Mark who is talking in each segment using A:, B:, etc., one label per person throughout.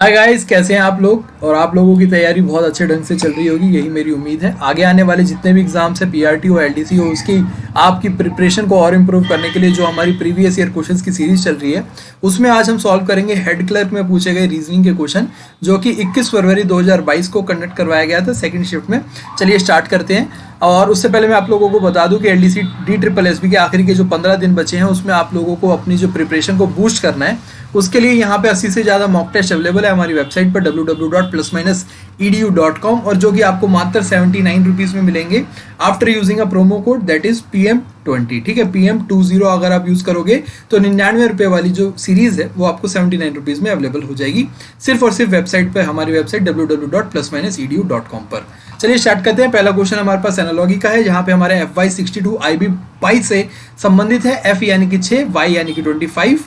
A: Hi guys, कैसे हैं आप लोग। और आप लोगों की तैयारी बहुत अच्छे ढंग से चल रही होगी, यही मेरी उम्मीद है। आगे आने वाले जितने भी एग्जाम्स है, पीआरटी हो, एलडीसी हो, उसकी आपकी प्रिपरेशन को और इम्प्रूव करने के लिए जो हमारी प्रीवियस ईयर क्वेश्चंस की सीरीज चल रही है, उसमें आज हम सॉल्व करेंगे हेड क्लर्क में पूछे गए रीजनिंग के क्वेश्चन, जो कि 21 फरवरी 2022 को कंडक्ट करवाया गया था सेकेंड शिफ्ट में। चलिए स्टार्ट करते हैं। और उससे पहले मैं आप लोगों को बता दूं कि एलडीसी DSSB के आखिरी के जो 15 दिन बचे हैं, उसमें आप लोगों को अपनी जो प्रिपरेशन को बूस्ट करना है। उसके लिए यहाँ पे 80 से ज़्यादा मॉक टेस्ट अवेलेबल है हमारी वेबसाइट पर www.plus-edu.com, और जो कि आपको मात्र 79 रुपीज़ में मिलेंगे after using a promo code that is PM20। ठीक है, PM20 अगर आप यूज़ करोगे तो 99 रुपये वाली जो सीरीज़ है वो आपको 79 रुपीज़ में अवेलेबल हो जाएगी, सिर्फ और सिर्फ वेबसाइट पर, हमारी वेबसाइट www.plus-edu.com पर। चलिए स्टार्ट करते हैं। पहला क्वेश्चन हमारे पास एनालॉजी का है, जहाँ पे हमारे FY 62 IB 22 से संबंधित है। F यानी कि 6, Y यानी कि 25,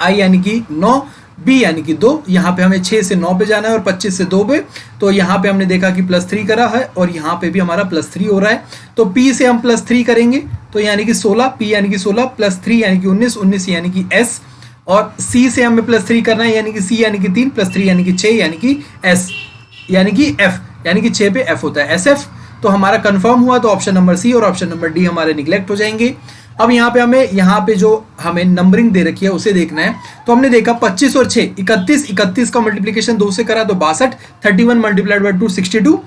A: I यानी कि 9, B यानी कि 2। यहाँ पे हमें 6 से 9 पे जाना है और 25 से 2 पे। तो यहाँ पे हमने देखा कि +3 करा है और यहाँ पे भी हमारा +3 हो रहा है। तो P से हम +3 करेंगे तो यानी कि 16, P यानी कि 16 +3 यानी कि 19, 19 यानी कि S, और C से हमें +3 करना है यानी कि C यानी कि 3 +3 यानी कि 6 यानी कि S यानी कि F, यानी कि 6 पे F होता है SF। तो हमारा कंफर्म हुआ, तो ऑप्शन नंबर C और ऑप्शन नंबर D हमारे निगलेक्ट हो जाएंगे। अब यहाँ पे जो हमें नंबरिंग दे रखी है उसे देखना है। तो हमने देखा 25 और 6 31, 31 का मल्टीप्लिकेशन 2 से करा तो 62, 31 मल्टीप्लाइड बाय 2 62।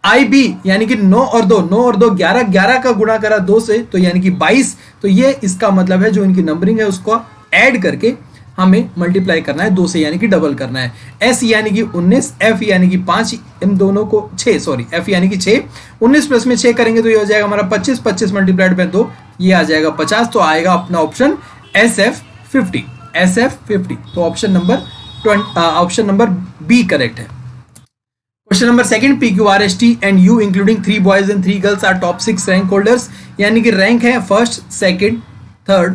A: IB यानी कि 9 और 2 11, 11 का गुणा करा 2 से तो यानी कि 22। तो ये इसका मतलब है जो इनकी नंबरिंग है उसको ऐड करके हमें मल्टीप्लाई करना है 2 से, यानी कि डबल करना है। S यानी कि 19, F यानी कि 5, इन दोनों को 6, सॉरी F यानी कि 6, 19 प्लस में 6 करेंगे तो ये हो जाएगा हमारा 25, 25 मल्टीप्लाइड बाय 2 ये आ जाएगा 50। तो आएगा अपना ऑप्शन SF50। तो ऑप्शन नंबर B करेक्ट है। Question number second, PQRST and U including 3 boys and 3 girls are top 6 rank holders, यानी कि रैंक है first, second, third,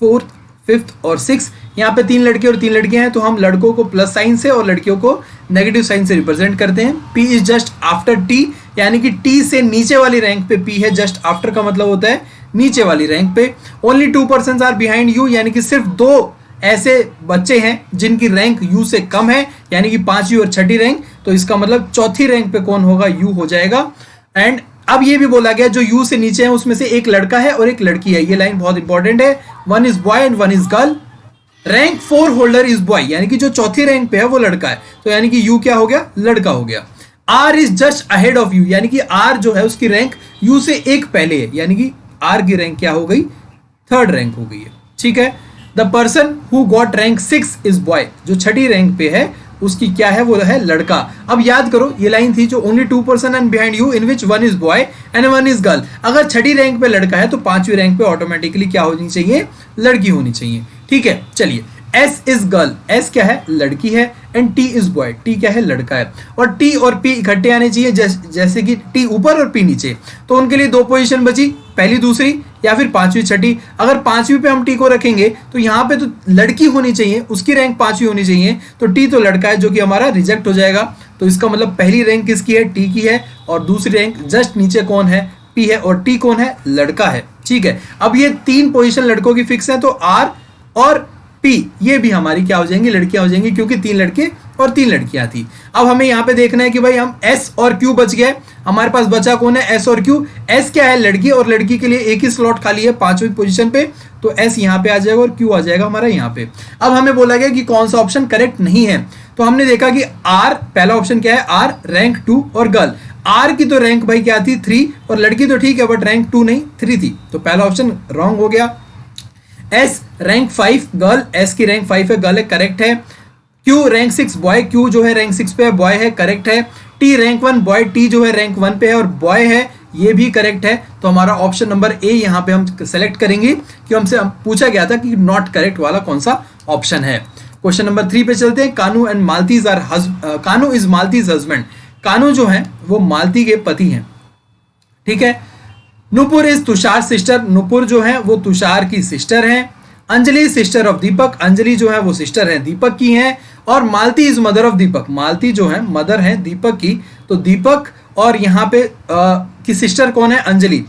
A: fourth, fifth और 6। यहाँ पे 3 लड़के और 3 लड़कियां हैं, तो हम लड़कों को प्लस साइन से और लड़कियों को नेगेटिव साइन से रिप्रेजेंट करते हैं। P is just after T, यानी कि T से नीचे वाली रैंक पे P है। जस्ट आफ्टर का मतलब होता है नीचे वाली रैंक पे। Only 2 person are behind U, यानी कि सिर्फ 2 ऐसे बच्चे हैं जिनकी रैंक U से कम है, यानी कि 5वीं और 6ठी रैंक। तो इसका मतलब चौथी रैंक पे कौन होगा, U हो जाएगा। एंड अब ये भी बोला गया जो U से नीचे है उसमें से एक लड़का है और एक लड़की है। ये लाइन बहुत इंपॉर्टेंट है। 1 is boy and 1 is girl. Rank 4 holder is boy, यानी कि जो चौथी रैंक पे है वो लड़का है। तो यानी कि U क्या हो गया, लड़का हो गया। R is just ahead of U, यानी कि R जो है उसकी रैंक U से एक पहले है, यानी कि R की रैंक क्या हो गई, थर्ड रैंक हो गई है। ठीक है। The person who got rank 6 is boy, जो छठी रैंक पे है उसकी क्या है, वो है लड़का। अब याद करो ये लाइन थी जो only 2 person and behind you in which 1 is boy and 1 is girl. अगर छठी रैंक पे लड़का है तो 5वीं रैंक पे ऑटोमेटिकली क्या होनी चाहिए, लड़की होनी चाहिए। ठीक है। चलिए, S इज गर्ल, S क्या है, लड़की है, and T is boy, T क्या है, लड़का है। और T और P इकट्ठे आने चाहिए, जैसे कि T ऊपर और P नीचे। तो उनके लिए 2 पोजीशन बची, पहली, दूसरी या फिर 5वीं, छठी। अगर 5वीं पे हम T को रखेंगे तो यहाँ पे तो लड़की होनी चाहिए, उसकी रैंक 5वीं होनी चाहिए। तो T तो लड़का है, जो कि हमारा रिजेक्ट हो जाएगा। तो इसका मतलब पहली रैंक किसकी है, T की है, और दूसरी रैंक जस्ट नीचे कौन है, P है, और T कौन है, लड़का है। ठीक है। अब ये 3 पोजीशन लड़कों की फिक्स है, तो R और P ये भी हमारी क्या हो जाएंगी, लड़कियां हो जाएंगी, क्योंकि 3 लड़के और 3 लड़कियां थी। अब हमें यहाँ पे देखना है कि भाई हम S और Q बच गए। हमारे पास बचा कौन है, S और Q। S क्या है, लड़की, और लड़की के लिए एक ही स्लॉट खाली है 5वीं पोजीशन पे। तो S यहाँ पे आ जाएगा और Q आ जाएगा हमारा यहाँ पे। अब हमें बोला गया कि कौन सा ऑप्शन करेक्ट नहीं है। तो हमने देखा कि R, पहला ऑप्शन क्या है, R रैंक 2 और गर्ल। R की तो रैंक भाई क्या थी, 3, और लड़की तो ठीक है बट रैंक 2 नहीं 3 थी। तो पहला ऑप्शन रॉन्ग हो गया। S रैंक 5 गर्ल, S की रैंक 5 है, गर्ल है, करेक्ट है। Q रैंक 6 बॉय, Q जो है रैंक 6 पे है, बॉय है, करेक्ट है। T रैंक 1 बॉय, T जो है रैंक 1 पे है और बॉय है, ये भी करेक्ट है। तो हमारा ऑप्शन नंबर A यहाँ पे हम सेलेक्ट करेंगे, कि हमसे पूछा गया था कि नॉट करेक्ट वाला कौन सा ऑप्शन है। क्वेश्चन नंबर 3 पे चलते हैं। Kanu and Malati's are Kanu is Malati's husband. Kanu जो है वो मालती के पति हैं। ठीक है। नुपुर इज तुषार सिस्टर, नुपुर जो है वो तुषार की सिस्टर है। अंजलि सिस्टर ऑफ दीपक, अंजलि जो है वो सिस्टर है दीपक की है। और Malati is mother of Deepak, Malati जो है मदर है दीपक की। तो दीपक और यहाँ पे की सिस्टर कौन है, अंजलि,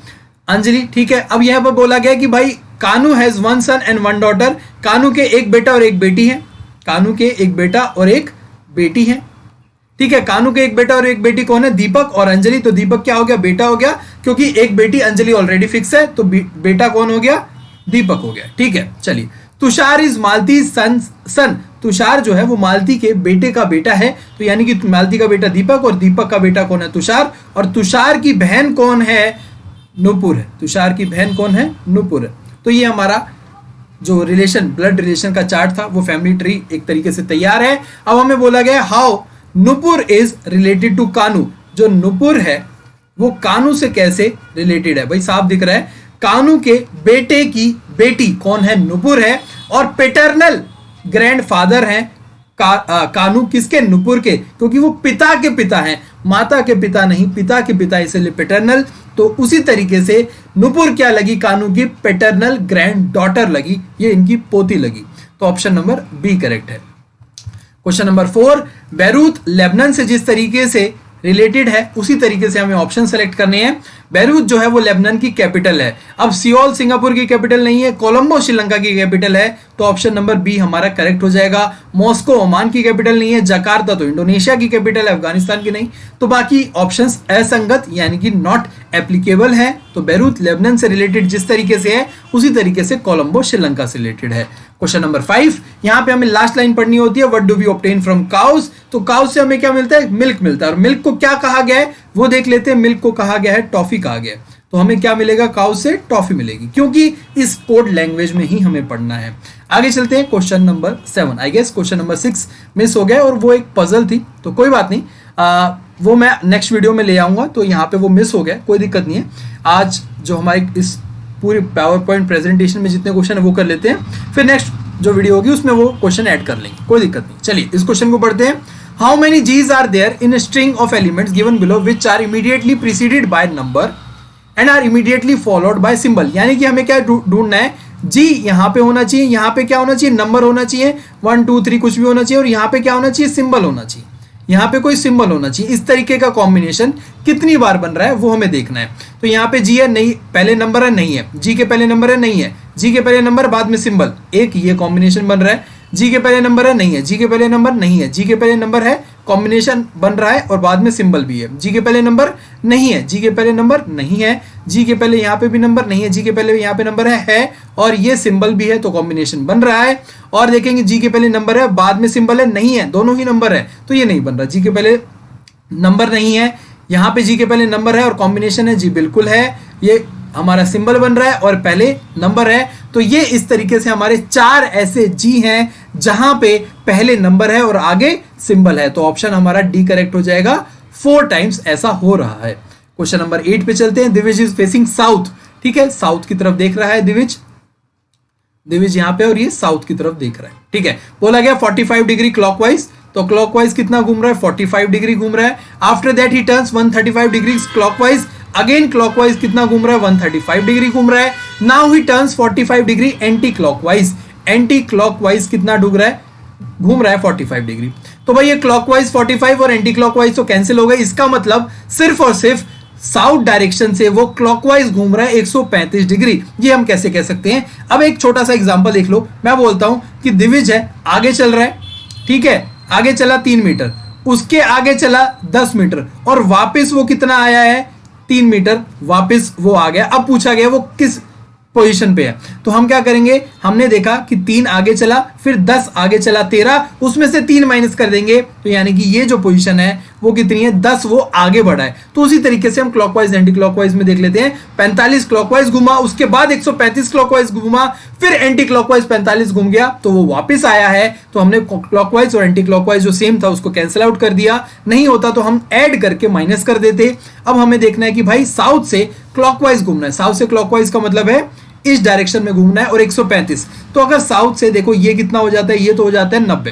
A: अंजलि। ठीक है। अब यहाँ पर बोला गया कि भाई कानू हैज 1 सन एंड 1 डॉटर, कानू के एक बेटा और एक बेटी है, कानू के एक बेटा और एक बेटी हैं, ठीक है। कानू के एक बेटा और एक बेटी कौन है? दीपक और अंजलि। तो दीपक क्या हो गया? बेटा हो गया, क्योंकि एक बेटी अंजलि ऑलरेडी फिक्स है, तो बेटा कौन हो गया? दीपक हो गया, ठीक है। चलिए, तुषार इज मालती सन। तुषार जो है वो मालती के बेटे का बेटा है, तो यानी कि मालती का बेटा दीपक और दीपक का बेटा कौन है? तुषार। और तुषार की बहन कौन है? नुपुर है। तुषार की बहन कौन है? नुपुर है। तो ये हमारा जो रिलेशन, ब्लड रिलेशन का चार्ट था, वो फैमिली ट्री एक तरीके से तैयार है। अब हमें बोला गया how Nupur is related to Kanu. जो नुपुर है वो कानू से कैसे रिलेटेड है? भाई साफ दिख रहा है, कानू के बेटे की बेटी कौन है? नुपुर है। और पेटर्नल ग्रैंडफादर हैं कानू किसके? नुपुर के, क्योंकि वो पिता के पिता हैं, माता के पिता नहीं, पिता के पिता, इसलिए पेटर्नल। तो उसी तरीके से नुपुर क्या लगी? कानू की पेटर्नल ग्रैंड डॉटर लगी, ये इनकी पोती लगी। तो ऑप्शन नंबर बी करेक्ट है। क्वेश्चन नंबर 4, बैरूत लेबनान से जिस तरीके से रिलेटेड है उसी तरीके से हमें ऑप्शन सेलेक्ट करने हैं। बैरूत जो है वो लेबनान की कैपिटल है। अब सियोल सिंगापुर की कैपिटल नहीं है, कोलंबो श्रीलंका की कैपिटल है, तो ऑप्शन नंबर बी हमारा करेक्ट हो जाएगा। मॉस्को ओमान की कैपिटल नहीं है, जकार्ता तो इंडोनेशिया की कैपिटल है, अफगानिस्तान की नहीं। तो बाकी ऑप्शंस असंगत यानी कि नॉट एप्लीकेबल है। तो बैरूत लेबनान से रिलेटेड जिस तरीके से है उसी तरीके से कोलंबो श्रीलंका से रिलेटेड है। क्वेश्चन नंबर 5, यहां पे हमें लास्ट लाइन पढ़नी होती है, what do we obtain from cows. तो काउस से हमें क्या मिलता है? मिल्क मिलता है। और मिल्क को क्या कहा गया है वो देख लेते हैं। मिल्क को कहा गया है टॉफी कहा गया है। तो हमें क्या मिलेगा? काउस से टॉफी मिलेगी, क्योंकि इस कोड लैंग्वेज में ही हमें पढ़ना है। आगे चलते हैं question number 7। I guess question number 6 miss हो गया और वो एक पजल थी, तो कोई बात नहीं, वो मैं नेक्स्ट वीडियो में ले आऊंगा। तो यहाँ पे वो मिस हो गया, कोई दिक्कत नहीं है। आज जो हमारे इस पूरी पावर पॉइंट प्रेजेंटेशन में जितने क्वेश्चन है वो कर लेते हैं, फिर नेक्स्ट जो वीडियो होगी उसमें वो क्वेश्चन ऐड कर लेंगे, कोई दिक्कत नहीं। चलिए इस क्वेश्चन को पढ़ते हैं। How many G's are there in string of elements given below which are immediately preceded by number and are immediately followed by symbol. यानी कि हमें क्या ढूंढना है? जी यहाँ पे होना चाहिए, यहाँ पे क्या होना चाहिए? नंबर होना चाहिए, 1 2 3 कुछ भी होना चाहिए, और यहाँ पे क्या होना चाहिए? सिंबल होना चाहिए, यहाँ पे कोई सिंबल होना चाहिए। इस तरीके का कॉम्बिनेशन कितनी बार बन रहा है वो हमें देखना है। तो यहाँ पे जी है, नहीं, पहले नंबर है, नहीं है, जी के पहले नंबर है, नहीं है, जी के पहले नंबर बाद में सिंबल, एक ये कॉम्बिनेशन बन रहा है। जी के पहले नंबर है, नहीं है, जी के पहले नंबर नहीं है, जी के पहले नंबर है, कॉम्बिनेशन बन रहा है और बाद में सिंबल भी है। जी के पहले नंबर नहीं है, जी के पहले नंबर नहीं है, जी के पहले यहाँ पे भी नंबर नहीं है, जी के पहले यहाँ पे नंबर है और ये सिंबल भी है, तो कॉम्बिनेशन बन रहा है। और देखेंगे जी के पहले नंबर है, बाद में सिंबल है, नहीं है, दोनों ही नंबर है, तो ये नहीं बन रहा। जी के पहले नंबर नहीं है, यहाँ पे जी के पहले नंबर है और कॉम्बिनेशन है, जी बिल्कुल है, ये हमारा सिंबल बन रहा है और पहले नंबर है। तो ये इस तरीके से हमारे 4 ऐसे जी हैं जहां पे पहले नंबर है और आगे सिंबल है। तो ऑप्शन हमारा डी करेक्ट हो जाएगा, 4 टाइम्स ऐसा हो रहा है। क्वेश्चन नंबर 8 पे चलते हैं। दिविज इज फेसिंग साउथ, ठीक है, साउथ की तरफ देख रहा है दिविज, दिविज यहाँ पे और ये साउथ की तरफ देख रहा है, ठीक है। बोला गया 45 डिग्री क्लॉकवाइज, तो क्लॉकवाइज कितना घूम रहा है? 45 डिग्री घूम रहा है। After that he turns 135 degree clockwise, again clockwise कितना घूम रहा है? 135 डिग्री घूम रहा है। Now he turns 45 degree anti clockwise, anti clockwise कितना घूम रहा है? 45 डिग्री। तो भाई ये क्लॉकवाइज 45 और एंटी क्लॉकवाइज तो कैंसिल हो गए। इसका मतलब सिर्फ और सिर्फ साउथ डायरेक्शन से वो क्लॉकवाइज घूम रहा है 135 डिग्री। ये हम कैसे कह सकते हैं? अब एक छोटा सा एग्जांपल देख लो। मैं बोलता हूं कि दिविज है, आगे चल रहा है, ठीक है, आगे चला 3 मीटर, उसके आगे चला 10 मीटर और वापस वो कितना आया है? 3 मीटर वापस वो आ गया। अब पूछा गया वो किस पोजीशन पे है, तो हम क्या करेंगे? हमने देखा कि 3 आगे चला, फिर 10 आगे चला, 13, उसमें से 3 माइनस कर देंगे, तो यानी कि ये जो पोजीशन है वो कितनी है? 10 वो आगे बढ़ा है। तो उसी तरीके से हम क्लॉकवाइज एंटी क्लॉकवाइज में देख लेते हैं। 45 क्लॉकवाइज घुमा, उसके बाद 135 क्लॉकवाइज घुमा, फिर एंटी क्लॉकवाइज 45 घूम गया, तो वो वापस आया है। तो हमने क्लॉकवाइज और एंटी क्लॉकवाइज जो सेम था उसको कैंसिल आउट कर दिया, नहीं होता तो हम ऐड करके माइनस कर देते। अब हमें देखना है कि भाई साउथ से क्लॉकवाइज घूमना है, साउथ से क्लॉकवाइज का मतलब है इस डायरेक्शन में घूमना है, और 135, तो अगर साउथ से देखो ये कितना हो जाता है? ये तो हो जाता है 90,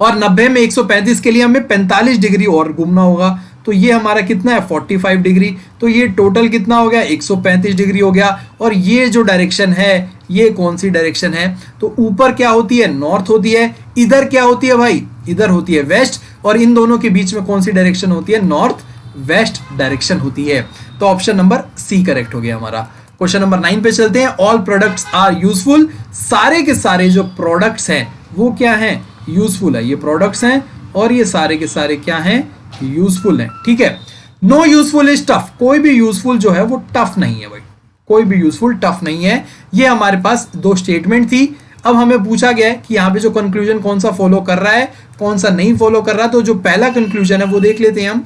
A: और 90 में 135 के लिए हमें 45 डिग्री और घूमना होगा, तो ये हमारा कितना है? 45 डिग्री। तो ये टोटल कितना हो गया? 135 डिग्री हो गया। और ये जो डायरेक्शन है ये कौन सी डायरेक्शन है? तो ऊपर क्या होती है? नॉर्थ होती है। इधर क्या होती है भाई? इधर होती है वेस्ट। और इन दोनों के बीच में कौन सी डायरेक्शन होती है? नॉर्थ वेस्ट डायरेक्शन होती है। तो ऑप्शन नंबर सी करेक्ट हो गया हमारा। क्वेश्चन नंबर 9 पे चलते हैं। ऑल प्रोडक्ट्स आर यूजफुल, सारे के सारे जो प्रोडक्ट्स हैं वो क्या हैं? यूजफुल है। ये प्रोडक्ट्स हैं और ये सारे के सारे क्या हैं, यूजफुल हैं। ठीक है, नो यूजफुल इज टफ, कोई भी यूजफुल जो है वो टफ नहीं है भाई, कोई भी यूजफुल टफ नहीं है। ये हमारे पास दो स्टेटमेंट थी। अब हमें पूछा गया है कि यहाँ पे जो कंक्लूजन कौन सा फॉलो कर रहा है, कौन सा नहीं फॉलो कर रहा। तो जो पहला कंक्लूजन है वो देख लेते हैं हम,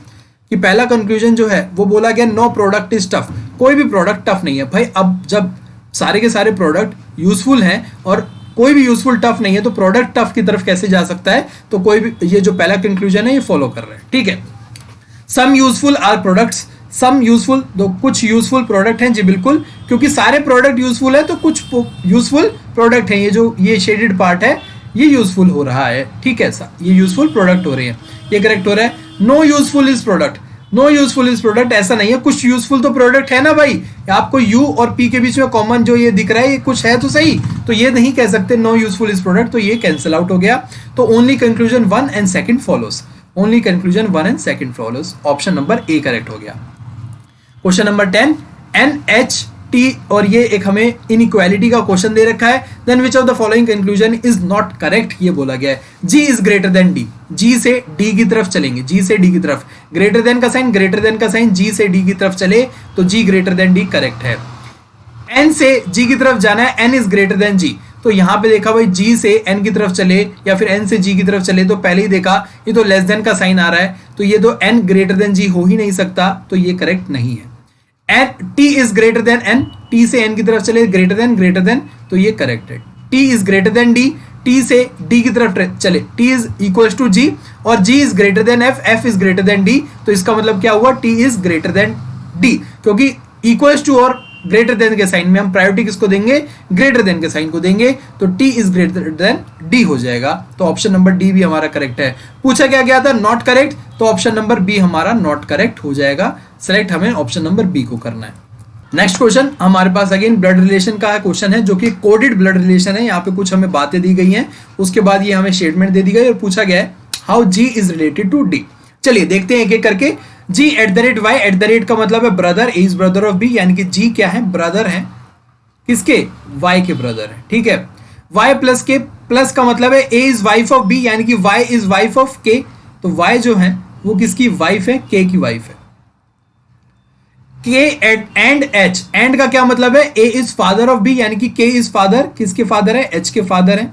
A: कि पहला कंक्लूजन जो है वो बोला गया नो प्रोडक्ट इज टफ, कोई भी प्रोडक्ट टफ नहीं है भाई। अब जब सारे के सारे प्रोडक्ट यूजफुल हैं और कोई भी यूजफुल टफ नहीं है, तो प्रोडक्ट टफ की तरफ कैसे जा सकता है। तो कोई भी, ये जो पहला कंक्लूजन है ये फॉलो कर रहा है। ठीक है, some useful are products, some useful, तो कुछ यूजफुल प्रोडक्ट हैं जी बिल्कुल, क्योंकि सारे प्रोडक्ट यूजफुल है तो कुछ यूजफुल प्रोडक्ट हैं। ये जो ये शेडेड पार्ट है ये यूजफुल हो रहा है। ठीक है, ये यूजफुल प्रोडक्ट हो रहे हैं, ये करेक्ट हो रहा है। No useful is product, no useful is product ऐसा नहीं है, कुछ यूजफुल तो प्रोडक्ट है ना भाई। आपको यू और पी के बीच में कॉमन जो ये दिख रहा है ये कुछ है तो सही, तो ये नहीं कह सकते नो यूजफुल इज प्रोडक्ट, तो ये कैंसिल आउट हो गया। तो only conclusion 1 and second follows, only conclusion 1 and second follows, option number A correct हो गया। Question number 10, N H T, और ये एक हमें इनइक्वालिटी का क्वेश्चन दे रखा है। Then which of the following conclusion is not correct, ये बोला गया है। G is greater than D, G से डी की तरफ चलेंगे, जी से डी की तरफ, ग्रेटर देन का साइन, ग्रेटर देन का साइन, जी से डी की तरफ चले तो जी ग्रेटर देन डी करेक्ट है। एन से जी की तरफ जाना है, एन इज ग्रेटर देन जी, तो यहां पे देखा भाई जी से एन की तरफ चले या फिर एन से जी की तरफ चले, तो पहले ही देखा ये तो लेस देन का साइन आ रहा है, तो ये तो एन ग्रेटर देन जी हो ही नहीं सकता, तो ये करेक्ट नहीं है। N T is greater than N, T से एन की तरफ चले ग्रेटर देन, तो ये करेक्ट है। T is greater than D, T से डी की तरफ चले, T is equal to G, और G is greater than F, F is greater than D, तो इसका मतलब क्या हुआ, T is greater than D, क्योंकि इक्वल टू और ग्रेटर देन के साइन में हम प्रायोरिटी किसको देंगे, ग्रेटर देन के साइन को देंगे, तो T is greater than D हो जाएगा। तो ऑप्शन नंबर डी भी हमारा करेक्ट है। पूछा क्या गया था, नॉट करेक्ट, तो ऑप्शन नंबर बी हमारा नॉट करेक्ट हो जाएगा। सेलेक्ट हमें ऑप्शन नंबर बी को करना है। नेक्स्ट क्वेश्चन हमारे पास अगेन ब्लड रिलेशन का क्वेश्चन है, जो कि कोडेड ब्लड रिलेशन है। यहाँ पे कुछ हमें बातें दी गई हैं, उसके बाद ये हमें स्टेटमेंट दे दी गई और पूछा गया है how G is related to D. चलिए देखते हैं एक एक करके। G at the rate Y, at the rate का मतलब है brother, A is brother of B, यानी कि जी क्या है, ब्रदर है किसके, वाई के ब्रदर है। ठीक है, वाई प्लस के, प्लस का मतलब है ए इज वाइफ ऑफ बी, यानी कि वाई इज वाइफ ऑफ के, तो वाई जो है वो किसकी वाइफ है, के की वाइफ है। के एंड एच, एंड का क्या मतलब है, ए इज फादर ऑफ बी, यानी कि के इज फादर, किसके फादर है, एच के फादर है।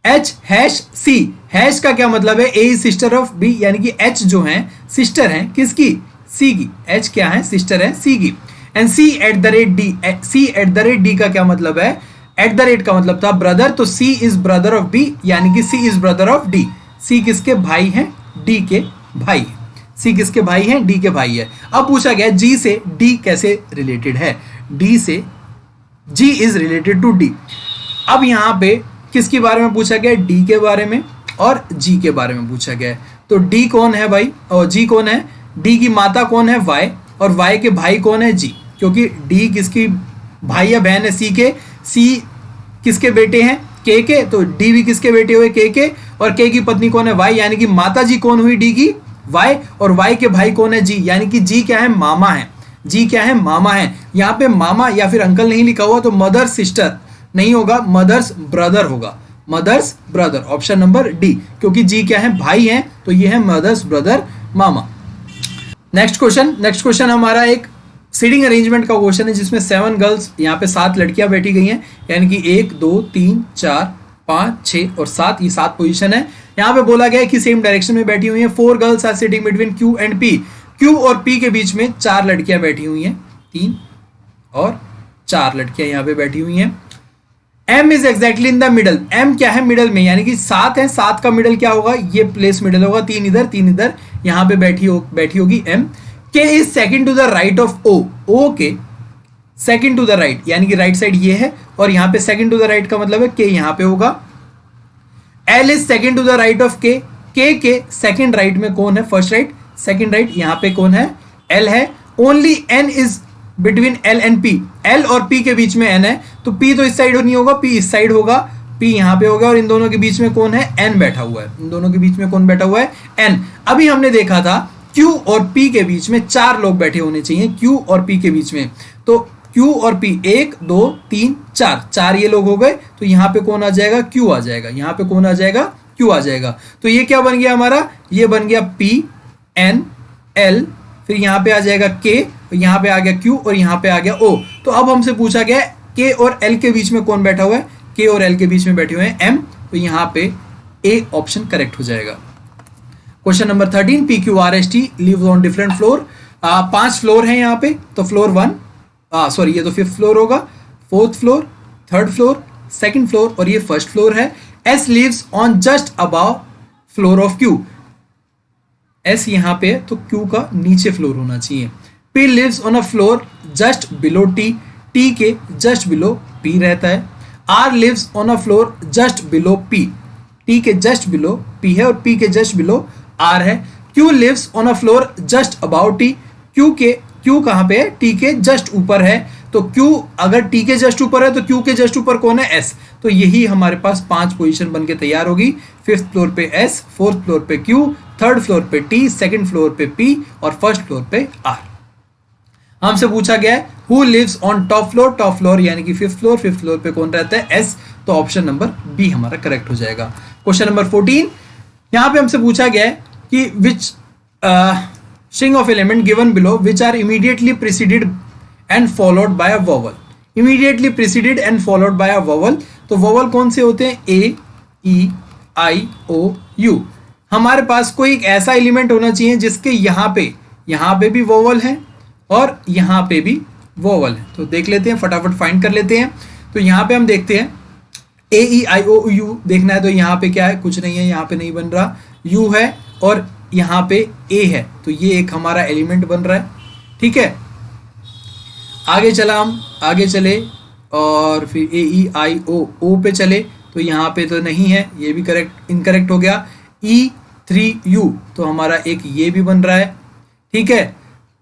A: एच हैश सी, हैश का क्या मतलब है, ए इज सिस्टर ऑफ बी, यानी कि एच जो है सिस्टर है किसकी, सी की, एच क्या है, सिस्टर है सी की। And C at the rate D, C at the rate D का क्या मतलब है, एट द रेट का मतलब था ब्रदर, तो सी इज ब्रदर ऑफ बी, यानी कि सी इज ब्रदर ऑफ डी। सी किसके भाई हैं, डी के भाई है। सी किसके भाई हैं, डी के भाई है। अब पूछा गया जी से डी कैसे रिलेटेड है, डी से जी इज रिलेटेड टू डी। अब यहां पे किसके बारे में पूछा गया, डी के बारे में और जी के बारे में पूछा गया है। तो डी कौन है भाई, और जी कौन है, डी की माता कौन है, वाई, और वाई के भाई कौन है, जी, क्योंकि डी किसकी भाई या बहन है, सी के, सी किसके बेटे हैं, के, तो डी भी किसके बेटे हुए, के, और के की पत्नी कौन है, वाई, यानी कि माता जी कौन हुई डी की, वाई, और वाई के भाई कौन है, जी, यानी कि जी क्या है, मामा है, जी क्या है, मामा है। यहाँ पे मामा या फिर अंकल नहीं लिखा हुआ, तो मदर सिस्टर नहीं होगा, मदर्स ब्रदर होगा, mother's brother, option number D, क्योंकि जी क्या है, भाई है, तो ये है मदर्स ब्रदर मामा। नेक्स्ट क्वेश्चन हमारा एक सीटिंग अरेंजमेंट का क्वेश्चन है, जिसमें 7 गर्ल्स, यहाँ पे 7 लड़कियां बैठी गई हैं, यानी कि 1 2 3 4 5 6 और 7, ये 7 पोजीशन है। यहाँ पे बोला गया है कि सेम डायरेक्शन में बैठी हुई है। 4 girls are sitting between Q and P, Q और पी के बीच में 4 लड़कियां बैठी हुई हैं, 3 और 4 लड़कियां यहाँ पे बैठी हुई हैं। M is exactly in the middle, M क्या है, मिडल में, यानी कि 7 है, 7 का मिडल क्या होगा, ये प्लेस मिडल होगा, 3 इधर 3 इधर, यहाँ पे बैठी होगी M। K is second to the right of O, O के सेकंड टू द राइट, यानी कि राइट साइड ये है, और यहाँ पे सेकंड टू द राइट का मतलब है K यहाँ पे होगा। L is second to the right of K, K के सेकंड राइट में कौन है, फर्स्ट राइट सेकंड राइट, यहाँ पे कौन है, L है। Only N is between L and P, L और P के बीच में N है, तो P तो इस साइड नहीं होगा, P इस साइड होगा, P यहाँ पे होगा, और इन दोनों के बीच में कौन है, N बैठा हुआ है, इन दोनों के बीच में कौन बैठा हुआ है, N। अभी हमने देखा था Q और P के बीच में 4 लोग बैठे होने चाहिए, Q और P के बीच में, तो Q और P 1 2 3 4 ये लोग हो गए, तो यहाँ पे कौन आ जाएगा, Q आ जाएगा, यहाँ पे कौन आ जाएगा, क्यू आ जाएगा। तो ये क्या बन गया हमारा, ये बन गया पी एन एल, फिर यहाँ पे आ जाएगा के, यहाँ पे आ गया क्यू और यहाँ पे आ गया ओ। तो अब हमसे पूछा गया के और एल के बीच में कौन बैठा हुआ है, के और एल के बीच में बैठे हुए हैं एम, तो यहाँ पे ए ऑप्शन करेक्ट हो जाएगा। Question number 13, P Q R S T lives on different floor. 5 floor है यहाँ पे, तो फ्लोर 1 सॉरी ये तो 5th फ्लोर होगा, 4th floor, 3rd floor, 2nd floor और ये 1st फ्लोर है। S lives on just above floor of Q, S यहाँ पे तो क्यू का नीचे फ्लोर होना चाहिए। P lives on a floor just below T, T के जस्ट बिलो पी रहता है। R lives on a floor just below P, T के जस्ट बिलो पी है और पी के जस्ट बिलो आर है। Q lives on a floor just about T, Q कहाँ पे है, टी के जस्ट ऊपर है, तो क्यू अगर टी के जस्ट ऊपर है तो क्यू के जस्ट ऊपर कौन है, एस। तो यही हमारे पास 5 पोजीशन बन के तैयार होगी। 5th फ्लोर पे एस, 4th फ्लोर पे क्यू, 3rd फ्लोर पे टी, 2nd फ्लोर पे पी और 1st फ्लोर पे आर। हमसे पूछा गया है who lives on top floor यानी कि 5th फ्लोर, 5th फ्लोर पे कौन रहता है, एस। तो ऑप्शन नंबर बी हमारा करेक्ट हो जाएगा। क्वेश्चन नंबर 14, यहाँ पे हमसे पूछा गया है कि विच string of element given below which are immediately preceded and followed by a vowel, immediately preceded and followed by a vowel। तो vowel कौन से होते हैं, ए ई आई ओ यू। हमारे पास कोई एक ऐसा एलिमेंट होना चाहिए जिसके यहाँ पे भी vowel है और यहाँ पे भी vowel है। तो देख लेते हैं, फटाफट फाइंड कर लेते हैं। तो यहाँ पे हम देखते हैं ए ई आई ओ यू देखना है, तो यहाँ पे क्या है, कुछ नहीं है, यहाँ पे नहीं बन रहा, यू है और यहाँ पे ए है, तो ये एक हमारा एलिमेंट बन रहा है। ठीक है, आगे चले और फिर ए ई आई ओ पे चले, तो यहाँ पे तो नहीं है, ये भी इनकरेक्ट हो गया। ई 3 यू, तो हमारा एक ये भी बन रहा है। ठीक है,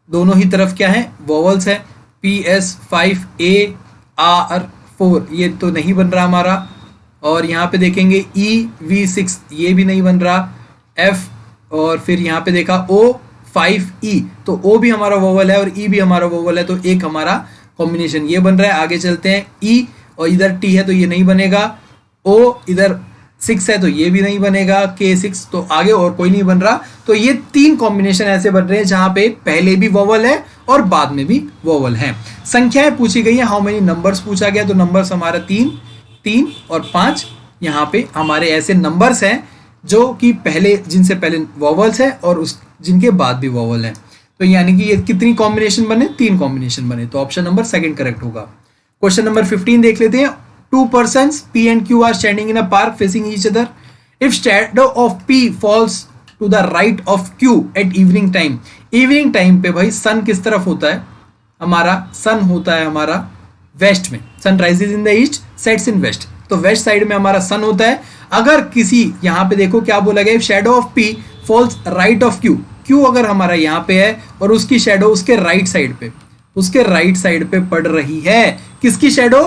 A: दोनों ही तरफ क्या है, वॉवल्स है। पी एस 5 ए आर 4 ये तो नहीं बन रहा हमारा, और यहाँ पे देखेंगे ई वी 6 ये भी नहीं बन रहा, एफ और फिर यहाँ पे देखा ओ 5 ई, तो ओ भी हमारा वोवल है और ई भी हमारा वोवल है, तो एक हमारा कॉम्बिनेशन ये बन रहा है। आगे चलते हैं, ई और इधर टी है तो ये नहीं बनेगा, ओ इधर 6 है तो ये भी नहीं बनेगा, के 6 तो आगे और कोई नहीं बन रहा। तो ये 3 कॉम्बिनेशन ऐसे बन रहे हैं जहां पे पहले भी वोवल है और बाद में भी वोवल है। संख्याएं पूछी गई है, हाउ मेनी नंबर्स पूछा गया, तो नंबर्स हमारा 3 और 5 यहाँ पे हमारे ऐसे नंबर्स हैं जो कि जिनसे पहले वॉवल्स है और जिनके बाद भी वॉवल है। तो यानी कि ये कितनी कॉम्बिनेशन बने, 3 कॉम्बिनेशन बने, तो ऑप्शन नंबर 2 करेक्ट होगा। क्वेश्चन नंबर 15 देख लेते हैं। 2 persons P and Q are standing in a park facing each other. If shadow of P falls to the right of Q at evening time, evening time पे भाई सन किस तरफ होता है, हमारा सन होता है हमारा वेस्ट में, sun rises in the east sets in west, तो वेस्ट साइड में हमारा सन होता है। अगर किसी यहाँ पे देखो क्या बोला गया, shadow of P falls right of Q, Q अगर हमारा यहाँ पे है और उसकी शैडो उसके राइट साइड पे पड़ रही है, किसकी शैडो,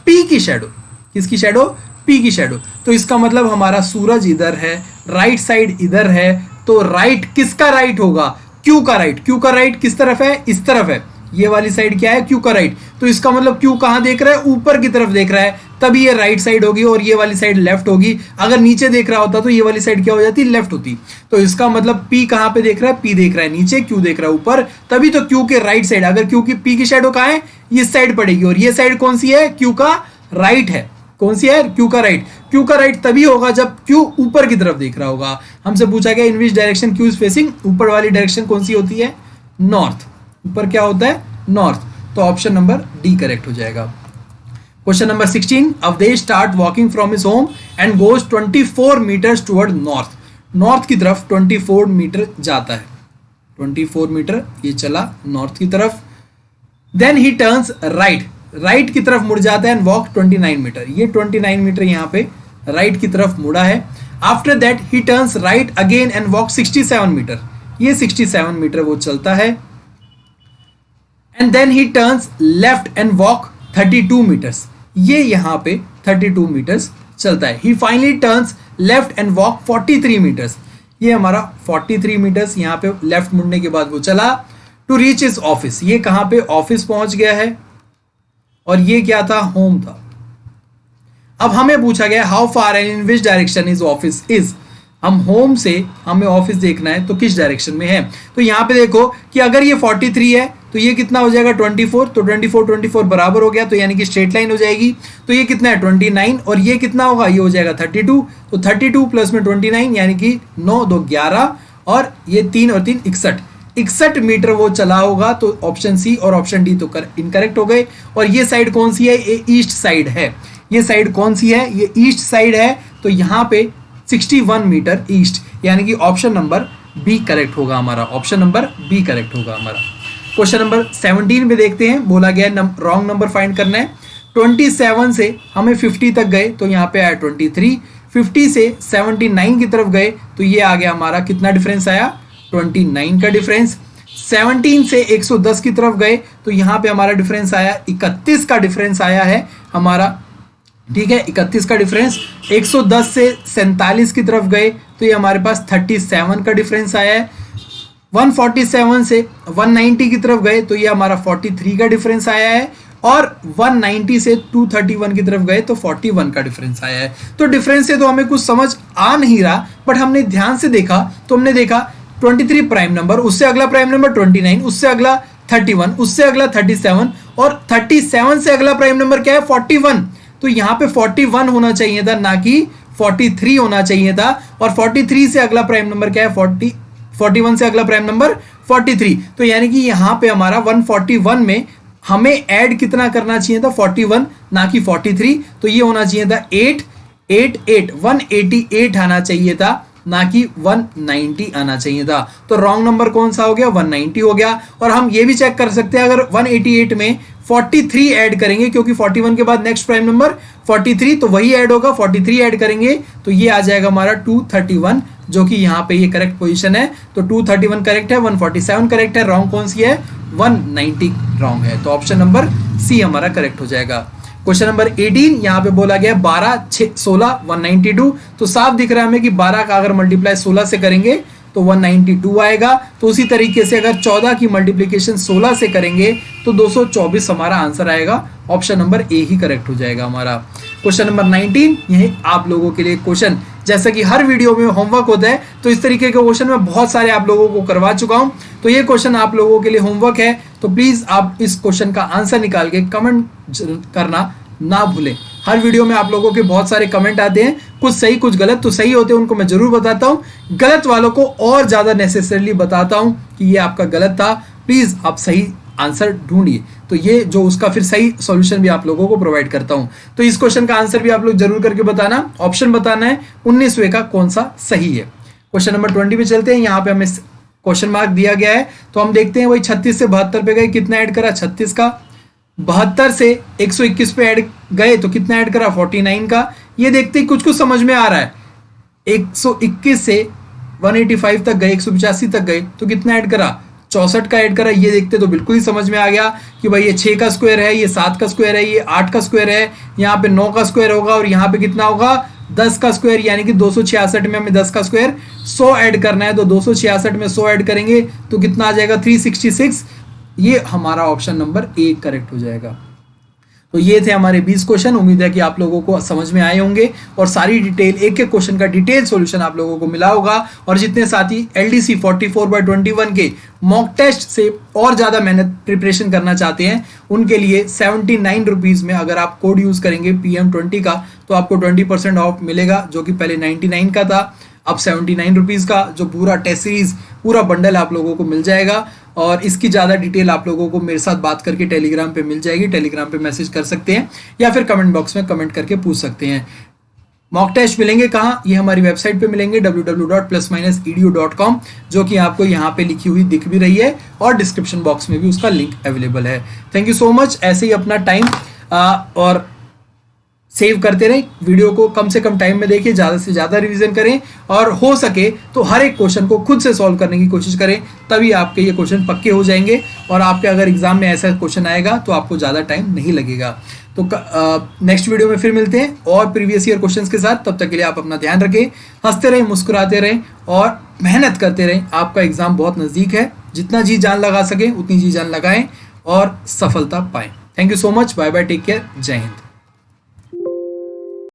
A: पी की शैडो, किसकी शैडो, पी की शैडो, तो इसका मतलब हमारा सूरज इधर है, राइट साइड इधर है, तो राइट किसका राइट होगा, क्यू का राइट। क्यू का राइट किस तरफ है, इस तरफ है, ये वाली साइड क्या है, क्यू का राइट, तो इसका मतलब क्यू कहाँ देख रहा है, ऊपर की तरफ देख रहा है, तभी ये राइट साइड होगी और ये वाली साइड लेफ्ट होगी। अगर नीचे देख रहा होता तो ये वाली साइड क्या हो जाती, लेफ्ट होती। तो इसका मतलब पी कहाँ पे देख रहा है, पी देख रहा है नीचे, क्यू देख रहा है ऊपर, तभी तो क्यू के राइट साइड, अगर क्यू की पी की शैडो कहाँ है, इस साइड पड़ेगी, और ये साइड कौन सी है, क्यू का राइट है, कौन सी है, क्यू का राइट। क्यू का राइट तभी होगा जब क्यू ऊपर की तरफ देख रहा होगा। हमसे पूछा गया in which direction Q is facing, ऊपर वाली डायरेक्शन कौन सी होती है, नॉर्थ, ऊपर क्या होता है, नॉर्थ, तो ऑप्शन नंबर डी करेक्ट हो जाएगा। Question number 16, Avadhesh start walking from his home and goes 24 metres toward north, north की तरफ 24 मीटर जाता है, 24 मीटर ये चला नॉर्थ की तरफ। Then he turns right, right की तरफ मुड़ जाता है एंड वॉक 29 मीटर, ये 29 मीटर यहाँ पे राइट की तरफ मुड़ा है। After that he turns right again and walk 67 meter, ये 67 मीटर वो चलता है। And then he turns left and walk 32 meters, ये यहाँ पे 32 मीटर्स चलता है। He finally turns left and walk 43 meters, ये हमारा 43 मीटर्स यहाँ पे लेफ्ट मुड़ने के बाद वो चला। टू रीच इज ऑफिस, ये कहाँ पे ऑफिस पहुंच गया है और ये क्या था, होम था। अब हमें पूछा गया how far and in which direction is office is. हम होम से हमें ऑफिस देखना है तो किस डायरेक्शन में है। तो यहाँ पे देखो कि अगर ये 43 है तो ये कितना हो जाएगा 24, तो 24 बराबर हो गया, तो यानी कि स्ट्रेट लाइन हो जाएगी। तो ये कितना है 29 और ये कितना होगा, ये हो जाएगा 32, तो 32 प्लस में 29 यानी कि 9 2 11 और ये 3 और 3 61 मीटर वो चला होगा। तो ऑप्शन सी और ऑप्शन डी तो इनकरेक्ट हो गए। और ये साइड कौन सी है, ये ईस्ट साइड है। ये साइड कौन सी है, ये ईस्ट साइड है। तो यहाँ पे 61 मीटर ईस्ट, यानी कि ऑप्शन नंबर बी करेक्ट होगा हमारा, ऑप्शन नंबर बी करेक्ट होगा हमारा। क्वेश्चन नंबर 17 में देखते हैं, बोला गया रॉन्ग नंबर फाइंड करना है। 27 से हमें 50 तक गए तो यहाँ पे आया 23, 50 से 79 की तरफ गए तो ये आ गया हमारा कितना डिफरेंस आया 29 का डिफरेंस। 17 से 110 की तरफ गए तो यहाँ पे हमारा डिफरेंस आया 31 का डिफरेंस आया है हमारा, ठीक है 31 का डिफरेंस। 110 से 47 की तरफ गए तो ये हमारे पास 37 का डिफरेंस आया है। 147 से 190 की तरफ गए तो ये हमारा 43 का डिफरेंस आया है। और 190 से 231 की तरफ गए तो 41 का डिफरेंस आया है। तो डिफरेंस से तो हमें कुछ समझ आ नहीं रहा, बट हमने ध्यान से देखा तो हमने देखा 23 प्राइम नंबर, उससे अगला प्राइम नंबर 29, उससे अगला 31, उससे अगला 37 और 37 से अगला प्राइम नंबर क्या है 41। तो यहाँ पे 41 होना चाहिए था, ना कि 43 होना चाहिए था। और 43 से अगला प्राइम नंबर क्या है 41 से अगला प्राइम नंबर 43। तो यानी कि यहाँ पे हमारा 141 में हमें ऐड कितना करना चाहिए था 41, ना कि 43। तो ये होना चाहिए था 188 आना चाहिए था, ना कि 190 आना चाहिए था। तो रॉन्ग नंबर कौन सा हो गया 190 हो गया। और हम ये भी चेक कर सकते हैं अगर 188 में 43 ऐड करेंगे, क्योंकि 41 के बाद नेक्स्ट प्राइम नंबर 43, तो वही ऐड होगा, 43 ऐड करेंगे तो ये आ जाएगा हमारा 231, जो कि यहाँ पे ये करेक्ट पोजीशन है। तो 231 करेक्ट है, 147 करेक्ट है, रॉन्ग कौन सी है 190 रॉन्ग है। तो ऑप्शन नंबर सी हमारा करेक्ट हो जाएगा। क्वेश्चन नंबर 18 यहाँ पे बोला गया 12 6 16 192। तो साफ दिख रहा है हमें कि 12 का अगर मल्टीप्लाई 16 से करेंगे तो 192 आएगा। तो उसी तरीके से अगर 14 की मल्टीप्लिकेशन 16 से करेंगे तो 224 हमारा आंसर आएगा। ऑप्शन नंबर ए ही करेक्ट हो जाएगा हमारा। क्वेश्चन नंबर 19 यही आप लोगों के लिए क्वेश्चन, जैसा कि हर वीडियो में होमवर्क होता है तो इस तरीके के क्वेश्चन मैं बहुत सारे आप लोगों को करवा चुका हूं। तो ये क्वेश्चन आप लोगों के लिए होमवर्क है, तो प्लीज आप इस क्वेश्चन का आंसर निकाल के कमेंट करना ना भूलें। हर वीडियो में आप लोगों के बहुत सारे कमेंट आते हैं, कुछ सही कुछ गलत, तो सही होते हैं उनको मैं जरूर बताता हूं, गलत वालों को और ज्यादा नेसेसरली बताता हूं कि ये आपका गलत था, प्लीज आप सही आंसर ढूंढिए। तो ये जो उसका फिर सही सॉल्यूशन भी आप लोगों को प्रोवाइड करता हूं। तो इस क्वेश्चन का आंसर भी आप लोग जरूर करके बताना, ऑप्शन बताना है 19वें का कौन सा सही है। क्वेश्चन नंबर 20 पे चलते हैं। यहाँ पे हमें क्वेश्चन मार्क दिया गया है, तो हम देखते हैं वही 36 से 72 पे गए, कितना ऐड करा 36 का। 72 से 121 पे ऐड गए तो कितना ऐड करा 49 का। ये देखते ही कुछ कुछ समझ में आ रहा है। 121 से 185 तक गए, 185 तक गए तो कितना ऐड करा 64 का ऐड करा। ये देखते तो बिल्कुल ही समझ में आ गया कि भाई ये 6 का स्क्वायर है, ये 7 का स्क्वायर है, ये 8 का स्क्वायर है, यहाँ पे 9 का स्क्वायर होगा और यहाँ पे कितना होगा 10 का स्क्वायर, यानी कि 266 में हमें 10 का स्क्वायर 100 ऐड करना है। तो 266 में 100 ऐड करेंगे तो कितना आ जाएगा 366। ये हमारा ऑप्शन नंबर ए करेक्ट हो जाएगा। तो ये थे हमारे 20 क्वेश्चन। उम्मीद है कि आप लोगों को समझ में आए होंगे और सारी डिटेल, एक एक क्वेश्चन का डिटेल सॉल्यूशन आप लोगों को मिला होगा। और जितने साथी LDC 44/21 के मॉक टेस्ट से और ज़्यादा मेहनत प्रिपरेशन करना चाहते हैं, उनके लिए 79 रुपीज़ में अगर आप कोड यूज़ करेंगे PM20 का तो आपको 20% ऑफ मिलेगा, जो कि पहले 99 का था, अब 79 रुपीज़ का जो पूरा टेस्ट सीरीज पूरा बंडल आप लोगों को मिल जाएगा। और इसकी ज़्यादा डिटेल आप लोगों को मेरे साथ बात करके टेलीग्राम पे मिल जाएगी। टेलीग्राम पे मैसेज कर सकते हैं या फिर कमेंट बॉक्स में कमेंट करके पूछ सकते हैं। मॉक टेस्ट मिलेंगे कहाँ, ये हमारी वेबसाइट पे मिलेंगे www.plus-edu.com, जो कि आपको यहाँ पे लिखी हुई दिख भी रही है और डिस्क्रिप्शन बॉक्स में भी उसका लिंक अवेलेबल है। Thank you so much. ऐसे ही अपना टाइम और सेव करते रहें, वीडियो को कम से कम टाइम में देखिए, ज़्यादा से ज़्यादा रिवीजन करें और हो सके तो हर एक क्वेश्चन को खुद से सॉल्व करने की कोशिश करें, तभी आपके ये क्वेश्चन पक्के हो जाएंगे और आपके अगर एग्जाम में ऐसा क्वेश्चन आएगा तो आपको ज़्यादा टाइम नहीं लगेगा। तो नेक्स्ट वीडियो में फिर मिलते हैं और प्रीवियस ईयर क्वेश्चंस के साथ। तब तक के लिए आप अपना ध्यान रखें, हंसते रहें, मुस्कुराते रहें और मेहनत करते रहें। आपका एग्जाम बहुत नज़दीक है, जितना जी जान लगा सकें उतनी जी जान लगाएं और सफलता पाएं। Thank you so much, bye bye, take care, जय हिंद।